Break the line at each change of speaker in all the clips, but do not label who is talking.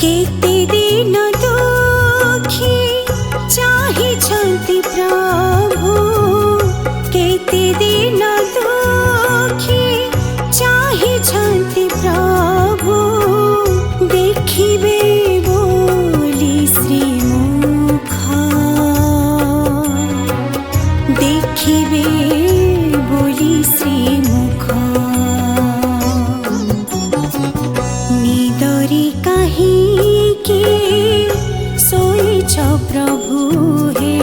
केते दिन दुखी चाहिछन्ति प्रभु, केते दिन दुखी चाहिछन्ति प्रभु, देखिबे बोली श्रीमुख, देखिबे बोली श्रीमुख। निदरी काहीँकि सोइछ प्रभु हे,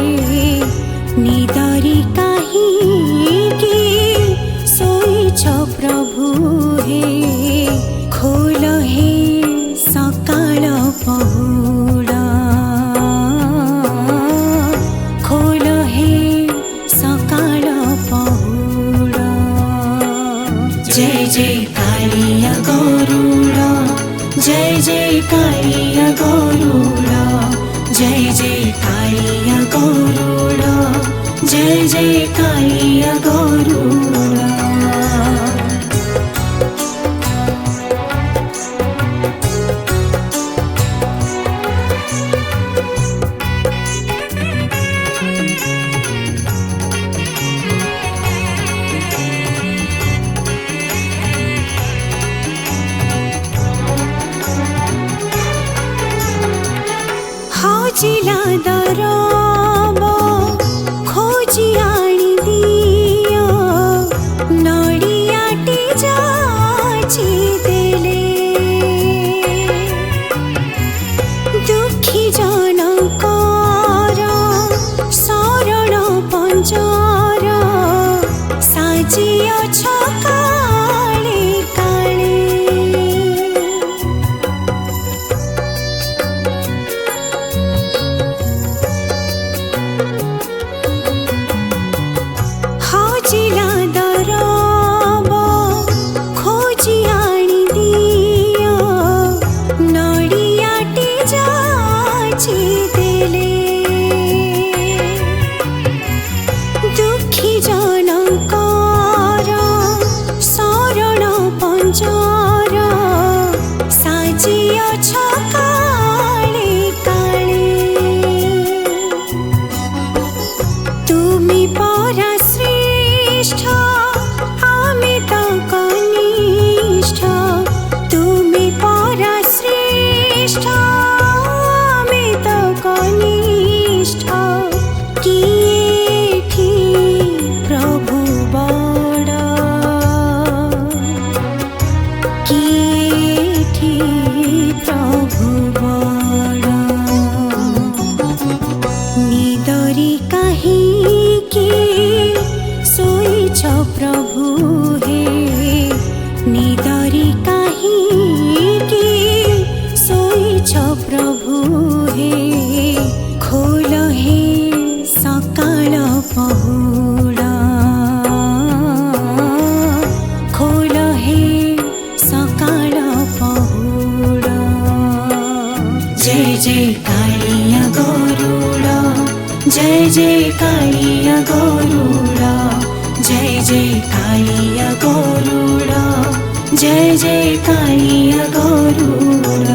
निदरी काहीँकि सोइछ प्रभु हे, खोल हे सकाळ पहुड, खोल हे सकाळ पहुड। जय जय कालिया गरुड, जय जय कालिया गरुड, जय जय कालिया गरुड, जय जय कालिया गरुड। हजिला दरब खोजी आनी दियो, नडियाटी जाची देले, दुखी जनकर शरण पंजर साजिअछ काले काले। हजिला दरब खोजी आनी दियो, नडियाटी जाची देले, दुखी जनकर शरण पंजर साजिअछ काले काले। तुमी परा श्रेष्ठ आमी त कनिष्ठ, तुमी परा श्रेष्ठ आमी त कनिष्ठ, किएठी प्रभु बड, किएठी प्रभु बड। निदरी काहीँकि सोइछ प्रभु हे, निदरी काहीँकि सोइछ प्रभु हे, खोल हे सकाळ पहुड, खोल हे सकाळ पहुड। जय जय कालिया गरुड, जय जय कालिया गरुड, जय जय कालिया गरुड, जय जय कालिया गरुड।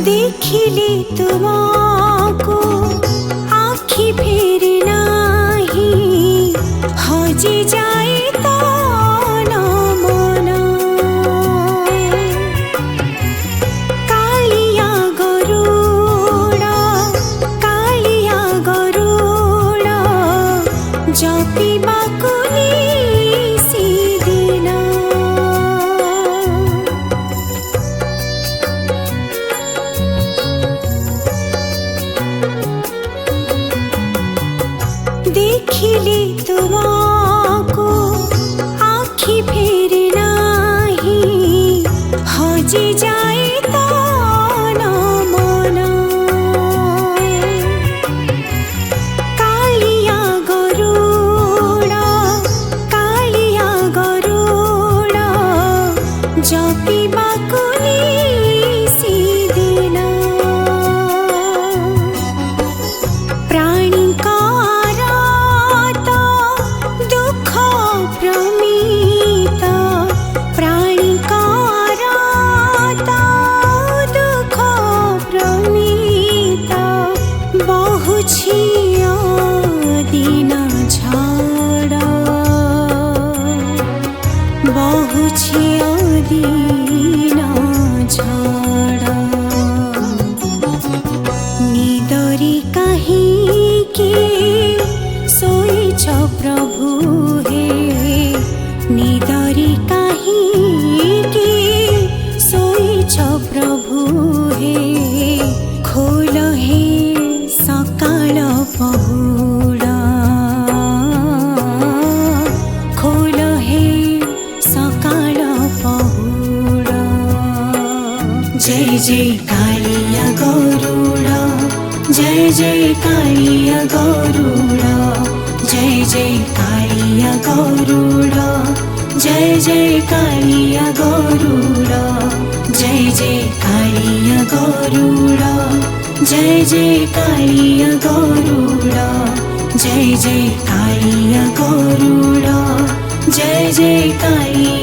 देखिले तुमको आखि फेरि नाही, हजि जाए तन मन। कालिया गरुड, कालिया गरुड, जपिबाको निसिदिन। देखिले तुमको आखि फेरि नाही, हजि जाए तन मन। कालिया गरुड, दिन झड निदरी काहीँकी सोइछ प्रभु हे निदरी काहीँकी सोइछ प्रभु हे खोल हे सकाळ पहुड खोल हे सकाळ पहुड जय जय कालिया गरुड जय जय कालिया गरुड जय जय कालिया गरुड जय जय कालिया गरुड जय जय कालिया गरुड जय जय कालिया गरुड जय जय कालिया गरुड जय जय कालिया